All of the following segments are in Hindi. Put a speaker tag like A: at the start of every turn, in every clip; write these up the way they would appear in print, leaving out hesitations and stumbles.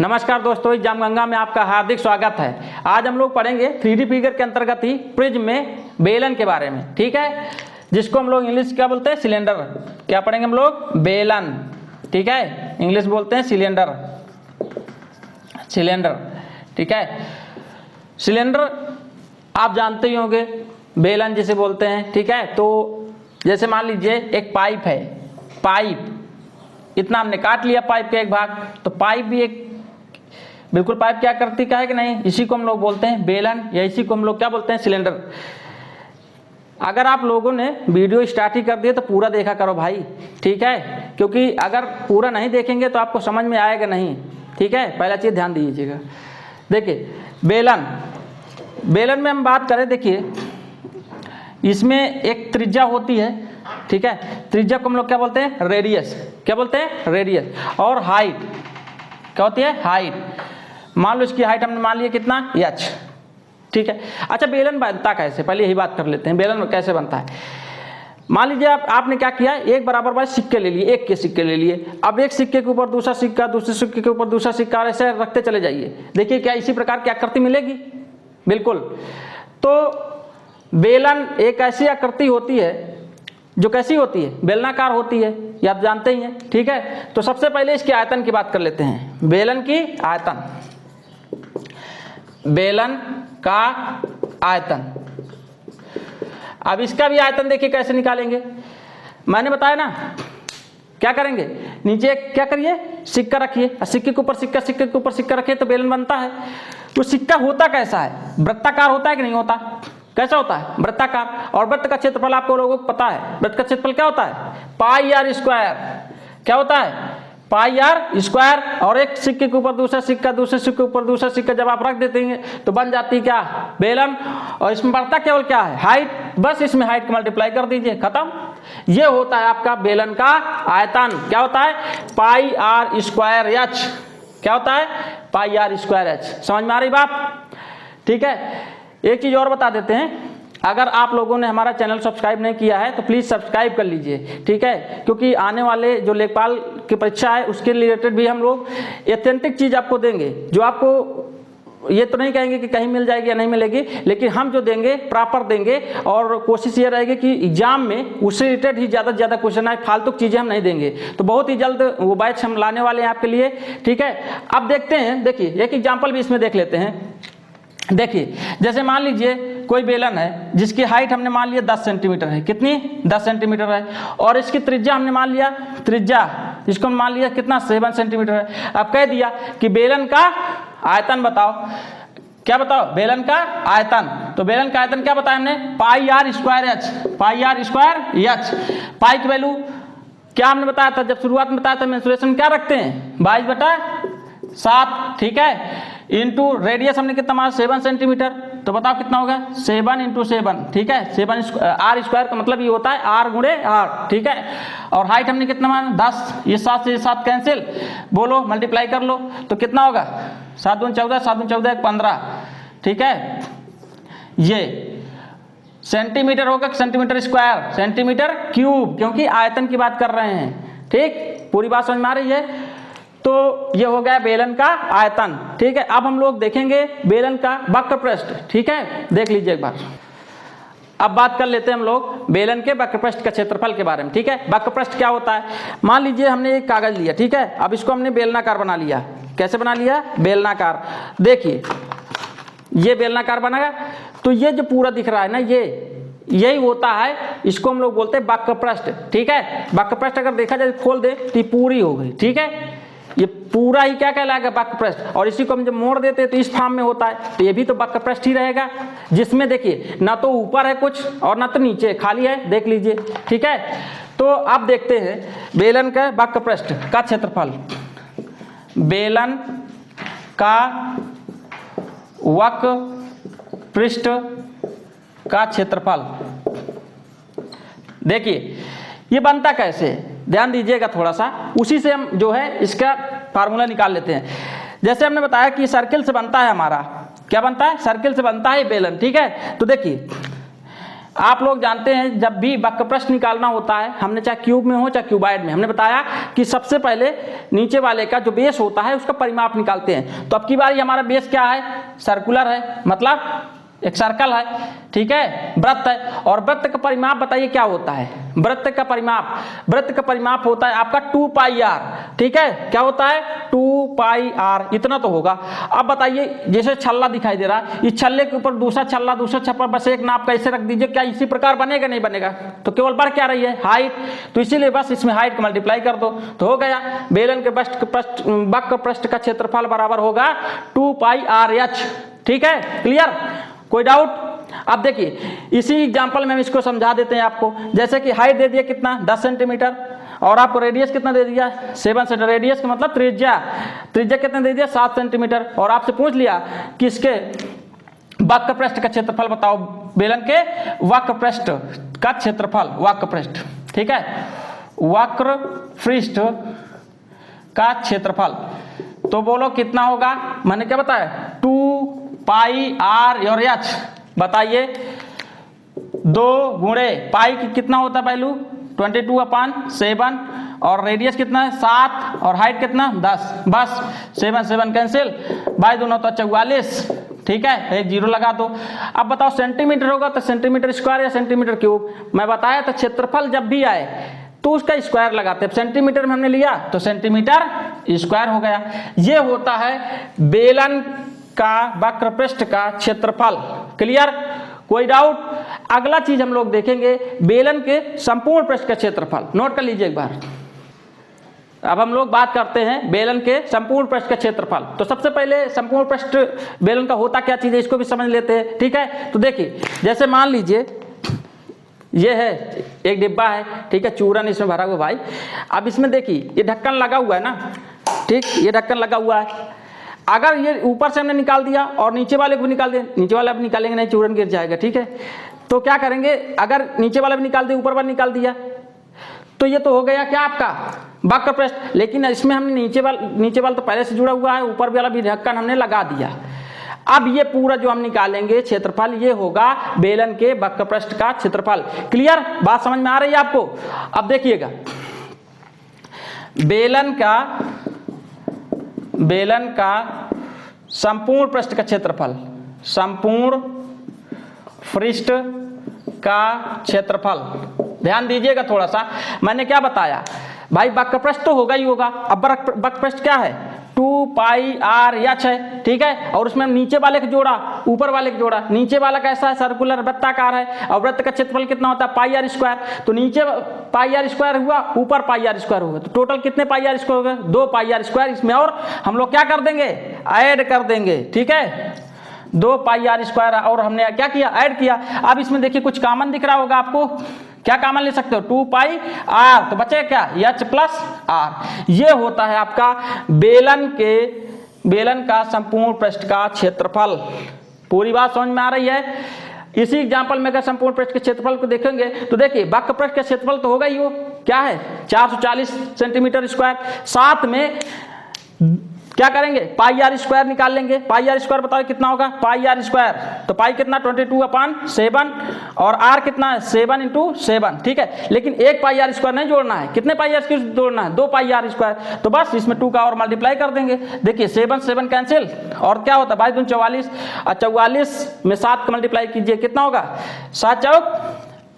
A: नमस्कार दोस्तों, एग्जाम गंगा में आपका हार्दिक स्वागत है। आज हम लोग पढ़ेंगे 3D फिगर के अंतर्गत ही प्रिज्म में बेलन के बारे में, ठीक है, जिसको हम लोग इंग्लिश क्या बोलते हैं, सिलेंडर। क्या पढ़ेंगे हम लोग? बेलन, ठीक है, इंग्लिश बोलते हैं सिलेंडर, सिलेंडर, ठीक है। सिलेंडर आप जानते ही होंगे, बेलन जिसे बोलते हैं, ठीक है। तो जैसे मान लीजिए एक पाइप है, पाइप इतना हमने काट लिया पाइप का एक भाग, तो पाइप भी एक बिल्कुल पाइप क्या करती क्या है कि नहीं, इसी को हम लोग बोलते हैं बेलन, या इसी को हम लोग क्या बोलते हैं, सिलेंडर। अगर आप लोगों ने वीडियो स्टार्ट ही कर दिए तो पूरा देखा करो भाई, ठीक है, क्योंकि अगर पूरा नहीं देखेंगे तो आपको समझ में आएगा नहीं, ठीक है। पहला चीज़ ध्यान दीजिएगा। देखिए बेलन, बेलन में हम बात करें, देखिए इसमें एक त्रिज्या होती है, ठीक है, त्रिज्या को हम लोग क्या बोलते हैं, रेडियस, क्या बोलते हैं, रेडियस। और हाइट क्या होती है, हाइट। मान लो इसकी हाइट हमने मान लिया कितना, h, ठीक है। अच्छा बेलन बनता कैसे, पहले यही बात कर लेते हैं, बेलन कैसे बनता है। मान लीजिए आपने क्या किया, एक बराबर बार सिक्के ले लिए, एक के सिक्के ले लिए। अब एक सिक्के के ऊपर दूसरा सिक्का, दूसरे सिक्के के ऊपर दूसरा सिक्का, और ऐसे रखते चले जाइए। देखिए क्या इसी प्रकार की आकृति मिलेगी, बिल्कुल। तो बेलन एक ऐसी आकृति होती है जो कैसी होती है, बेलनाकार होती है, ये आप जानते ही हैं, ठीक है। तो सबसे पहले इसके आयतन की बात कर लेते हैं, बेलन की आयतन, बेलन का आयतन। अब इसका भी आयतन देखिए कैसे निकालेंगे, मैंने बताया ना, क्या करेंगे, नीचे क्या करिए, सिक्का रखिए, सिक्के के ऊपर सिक्का, सिक्के के ऊपर सिक्का रखिए तो बेलन बनता है। तो सिक्का होता कैसा है, वृत्ताकार होता है कि नहीं होता, कैसा होता है, वृत्ताकार। और वृत्त का क्षेत्रफल आपको लोगों को पता है, वृत्त का क्षेत्रफल क्या होता है, पाई आर स्क्वायर, क्या होता है, पाई आर स्क्वायर। और एक सिक्के के ऊपर दूसरा सिक्का, दूसरे सिक्के के ऊपर दूसरा सिक्का जब आप रख देते हैं तो बन जाती क्या, बेलन। और इसमें बढ़ता केवल क्या है, हाइट, बस इसमें हाइट को मल्टीप्लाई कर दीजिए, खत्म। ये होता है आपका बेलन का आयतन, क्या होता है, पाई आर स्क्वायर एच, क्या होता है, पाई आर स्क्वायर एच। समझ में आ रही बात, ठीक है। एक चीज़ और बता देते हैं, अगर आप लोगों ने हमारा चैनल सब्सक्राइब नहीं किया है तो प्लीज़ सब्सक्राइब कर लीजिए, ठीक है, क्योंकि आने वाले जो लेखपाल की परीक्षा है उसके रिलेटेड भी हम लोग ऑथेंटिक चीज़ आपको देंगे, जो आपको ये तो नहीं कहेंगे कि कहीं मिल जाएगी या नहीं मिलेगी, लेकिन हम जो देंगे प्रॉपर देंगे। और कोशिश ये रहेगी कि एग्जाम में उससे रिलेटेड ही ज़्यादा से ज़्यादा क्वेश्चन आए, फालतू चीज़ें हम नहीं देंगे। तो बहुत ही जल्द वो बैच हम लाने वाले हैं आपके लिए, ठीक है। अब देखते हैं, देखिए एक एग्जाम्पल भी इसमें देख लेते हैं। देखिए जैसे मान लीजिए कोई बेलन है जिसकी हाइट हमने मान लिया 10 सेंटीमीटर है, कितनी, 10 सेंटीमीटर है। और इसकी त्रिज्या हमने मान लिया, त्रिज्या इसको मान लिया कितना, 7 सेंटीमीटर है। अब कह दिया कि बेलन का आयतन बताओ, क्या बताओ, बेलन का आयतन। तो बेलन का आयतन क्या बताया हमने, pi r square h, pi r square h. Pi की वैल्यू क्या हमने बताया था, जब शुरुआत में बताया था मेंसुरेशन क्या रखते हैं, 22/7, ठीक है, इंटू रेडियस हमने कितना माना, 7 सेंटीमीटर। तो बताओ कितना होगा, 7 × 7, ठीक है, 7 आर स्क्वायर का मतलब ये होता है आर गुणे आर, ठीक है। और हाइट हमने कितना माना, 10, ये 7 से 7 कैंसिल, बोलो मल्टीप्लाई कर लो तो कितना होगा, 7 दूनी 14, 7 दूनी 14 15, ठीक है। ये सेंटीमीटर होगा, सेंटीमीटर स्क्वायर, सेंटीमीटर क्यूब, क्योंकि आयतन की बात कर रहे हैं, ठीक, पूरी बात समझ में आ रही है। तो ये हो गया बेलन का आयतन, ठीक है। अब हम लोग देखेंगे बेलन का वक्रपृष्ठ, ठीक है, देख लीजिए एक बार। अब बात कर लेते हैं हम लोग बेलन के वक्रपृष्ठ का क्षेत्रफल के बारे में, ठीक है। वक्रपृष्ठ क्या होता है, मान लीजिए हमने एक कागज लिया, ठीक है, अब इसको हमने बेलनाकार बना लिया। कैसे बना लिया, बेलनाकार। देखिए ये बेलनाकार बना, तो ये जो पूरा दिख रहा है ना, यही होता है, इसको हम लोग बोलते हैं वक्रपृष्ठ, ठीक है। वक्रपृष्ठ अगर देखा जाए खोल दे तो ये पूरी हो गई, ठीक है, ये पूरा ही क्या कहलाएगा, वक्रपृष्ठ। और इसी को हम जब मोड़ देते हैं तो इस फॉर्म में होता है, तो ये भी तो वक्रपृष्ठ ही रहेगा, जिसमें देखिए ना तो ऊपर है कुछ और ना तो नीचे खाली है, देख लीजिए, ठीक है। तो अब देखते हैं बेलन का वक्रपृष्ठ का क्षेत्रफल, बेलन का वक्रपृष्ठ का क्षेत्रफल। देखिए ये बनता कैसे, ध्यान दीजिएगा थोड़ा सा, उसी से हम जो है इसका फार्मूला निकाल लेते हैं। जैसे हमने बताया कि सर्किल से बनता है हमारा, क्या बनता है, सर्किल से बनता है बेलन, ठीक है। तो देखिए आप लोग जानते हैं जब भी वक्र प्रश्न निकालना होता है, हमने चाहे क्यूब में हो चाहे क्यूबाइड में, हमने बताया कि सबसे पहले नीचे वाले का जो बेस होता है उसका परिमाप निकालते हैं। तो अब की बारी हमारा बेस क्या है, सर्कुलर है, मतलब एक सर्कल है, ठीक है, वृत्त है। और वृत्त का परिमाप बताइए क्या होता है, वृत्त का परिमाप होता है आपका 2 पाई r, ठीक है, क्या होता है 2 पाई r, इतना तो होगा। अब बताइए जैसे छल्ला दिखाई दे रहा है, इस छल्ले के ऊपर दूसरा छल्ला, दूसरा छप्पर, बस एक नाप कैसे रख दीजिए, क्या इसी प्रकार बनेगा, नहीं बनेगा, तो केवल बढ़ क्या रही है, हाइट, तो इसीलिए बस इसमें हाइट को मल्टीप्लाई कर दो तो हो गया। बेलन के वक्र पृष्ठ का क्षेत्रफल बराबर होगा 2 पाई RH, ठीक है, क्लियर, कोई डाउट। अब देखिए इसी एग्जांपल में हम इसको समझा देते हैं आपको। जैसे कि हाइट दे दिया कितना 10 सेंटीमीटर और आपको रेडियस कितना दे दिया 7 सेंटीमीटर, रेडियस का मतलब त्रिज्या कितना दे दिया 7 सेंटीमीटर, और आपसे पूछ लिया कि इसके वक्र पृष्ठ का क्षेत्रफल बताओ, बेलन के वक्र पृष्ठ का क्षेत्रफल, वक्र पृष्ठ, ठीक है, वक्र पृष्ठ का क्षेत्रफल, तो बोलो कितना होगा, मैंने क्या बताया 2 पाई r और h, बताइए 2 गुणे पाई की कितना होता है वैल्यू 22/7 और रेडियस कितना है 7 और हाइट कितना 10, बस 7 कैंसिल, बाई दोनों तो 44, ठीक है, एक जीरो लगा दो। अब बताओ सेंटीमीटर होगा तो सेंटीमीटर स्क्वायर या सेंटीमीटर क्यूब, मैं बताया था क्षेत्रफल जब भी आए तो उसका स्क्वायर लगाते हैं, सेंटीमीटर में हमने लिया तो सेंटीमीटर स्क्वायर हो गया। ये होता है बेलन का वक्र पृष्ठ का क्षेत्रफल, क्लियर, कोई डाउट। अगला चीज हम लोग देखेंगे बेलन के संपूर्ण पृष्ठ का क्षेत्रफल, नोट कर लीजिए एक बार। अब हम लोग बात करते हैं बेलन के संपूर्ण पृष्ठ का क्षेत्रफल। तो सबसे पहले संपूर्ण पृष्ठ बेलन का होता क्या चीज है इसको भी समझ लेते हैं, ठीक है। तो देखिए जैसे मान लीजिए ये है एक डिब्बा है, ठीक है, चूरन इसमें भरा हुआ भाई। अब इसमें देखिए ये ढक्कन लगा हुआ है ना, ठीक, ये ढक्कन लगा हुआ है। अगर ये ऊपर से हमने निकाल दिया और नीचे वाले को भी निकाल दिया, नीचे वाला भी निकालेंगे नहीं चूरन गिर जाएगा, ठीक है। तो क्या करेंगे, अगर नीचे वाला भी निकाल दिया ऊपर वाला निकाल दिया तो ये तो हो गया क्या आपका वक्र पृष्ठ। लेकिन इसमें हमने नीचे वाला तो पहले से जुड़ा हुआ है, ऊपर वाला भी ढक्कन हमने लगा दिया। अब ये पूरा जो हम निकालेंगे क्षेत्रफल ये होगा बेलन के वक्र पृष्ठ का क्षेत्रफल, क्लियर, बात समझ में आ रही है आपको। अब देखिएगा बेलन का संपूर्ण पृष्ठ का क्षेत्रफल, संपूर्ण पृष्ठ का क्षेत्रफल, ध्यान दीजिएगा थोड़ा सा, मैंने क्या बताया भाई वक्र पृष्ठ तो होगा ही होगा। अब वक्र पृष्ठ क्या है 2 पाई RH है, ठीक है, और उसमें नीचे वाले को जोड़ा ऊपर वाले को जोड़ा, नीचे वाला कैसा है सर्कुलर वृत्ताकार है और वृत्त का क्षेत्रफल कितना होता है पाई r स्क्वायर, तो नीचे पाई r स्क्वायर हुआ ऊपर पाई r स्क्वायर होगा, तो टोटल कितने पाई r स्क्वायर हो गए 2 पाई r स्क्वायर। इसमें और हम लोग क्या कर देंगे ऐड कर देंगे, ठीक है, 2 पाई r स्क्वायर, और हमने क्या किया ऐड किया। अब इसमें देखिए कुछ कॉमन दिख रहा होगा आपको, क्या कॉमन ले सकते हो 2 पाई r, तो बचे क्या h प्लस r। ये होता है आपका बेलन का संपूर्ण पृष्ठ का क्षेत्रफल। पूरी बात समझ में आ रही है। इसी एग्जांपल में अगर संपूर्ण पृष्ठ के क्षेत्रफल को देखेंगे तो देखिए वक्र पृष्ठ का क्षेत्रफल तो होगा ही, वो क्या है 440 सेंटीमीटर स्क्वायर, साथ में क्या करेंगे पाई r स्क्वायर निकाल लेंगे। पाई r स्क्वायर बताओ कितना होगा पाई r स्क्वायर, तो पाई कितना 22/7 और r कितना है 7 × 7, ठीक है। लेकिन एक पाई r स्क्वायर नहीं जोड़ना है, कितने पाई r स्क्वायर जोड़ना है 2 पाई r स्क्वायर, तो बस इसमें 2 का और मल्टीप्लाई कर देंगे। देखिए 7 कैंसिल और क्या होता है बाई 2 44 और 44 में 7 का मल्टीप्लाई कीजिए कितना होगा 7 चौक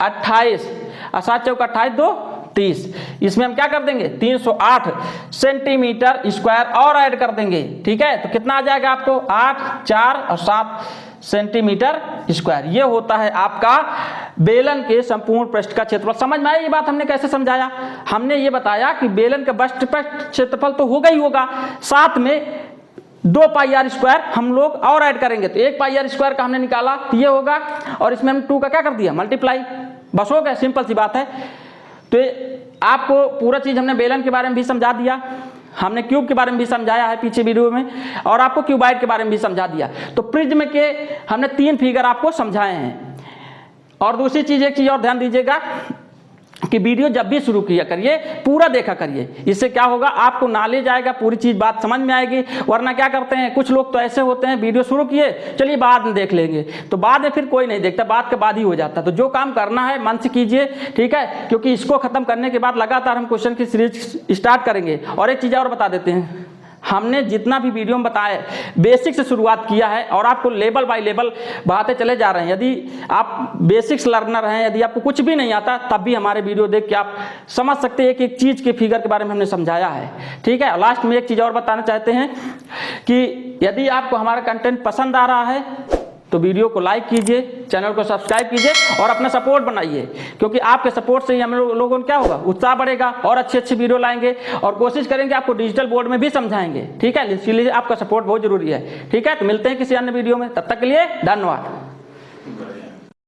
A: 28 और 7 चौक 28 2 30, इसमें हम क्या कर देंगे 308 सेंटीमीटर स्क्वायर और ऐड कर देंगे, ठीक है। तो कितना आ जाएगा आपको 8 4 और 7 सेंटीमीटर स्क्वायर। ये होता है आपका बेलन के संपूर्ण पृष्ठ का क्षेत्रफल। समझ में आई ये बात हमने कैसे समझाया, हमने ये बताया कि बेलन का वक्र पृष्ठ क्षेत्रफल तो होगा ही होगा, साथ में 2 पाई r स्क्वायर हम लोग और ऐड करेंगे, तो 1 पाई r स्क्वायर का हमने निकाला तो ये होगा, और इसमें हम 2 का क्या कर दिया मल्टीप्लाई, बस हो गया, सिंपल सी बात है। तो आपको पूरा चीज हमने बेलन के बारे में भी समझा दिया, हमने क्यूब के बारे में भी समझाया है पीछे वीडियो में, और आपको क्यूबाइड के बारे में भी समझा दिया। तो प्रिज्म के हमने 3 फिगर आपको समझाए हैं। और दूसरी चीज एक चीज और ध्यान दीजिएगा, कि वीडियो जब भी शुरू किया करिए पूरा देखा करिए। इससे क्या होगा, आपको नॉलेज आएगा, पूरी चीज़ बात समझ में आएगी। वरना क्या करते हैं कुछ लोग तो ऐसे होते हैं, वीडियो शुरू किए चलिए बाद में देख लेंगे, तो बाद में फिर कोई नहीं देखता, बाद के बाद ही हो जाता। तो जो काम करना है मन से कीजिए, ठीक है, क्योंकि इसको खत्म करने के बाद लगातार हम क्वेश्चन की सीरीज स्टार्ट करेंगे। और एक चीज़ और बता देते हैं, हमने जितना भी वीडियो में बताया बेसिक से शुरुआत किया है और आपको लेवल बाय लेवल बढ़ाते चले जा रहे हैं। यदि आप बेसिक्स लर्नर हैं, यदि आपको कुछ भी नहीं आता, तब भी हमारे वीडियो देख के आप समझ सकते हैं, एक एक चीज़ के फिगर के बारे में हमने समझाया है, ठीक है। लास्ट में एक चीज़ और बताना चाहते हैं कि यदि आपको हमारा कंटेंट पसंद आ रहा है तो वीडियो को लाइक कीजिए, चैनल को सब्सक्राइब कीजिए और अपना सपोर्ट बनाइए, क्योंकि आपके सपोर्ट से ही हम लोगों को क्या होगा, उत्साह बढ़ेगा और अच्छे अच्छे वीडियो लाएंगे और कोशिश करेंगे आपको डिजिटल बोर्ड में भी समझाएंगे, ठीक है। इसलिए आपका सपोर्ट बहुत जरूरी है, ठीक है। तो मिलते हैं किसी अन्य वीडियो में, तब तक के लिए धन्यवाद।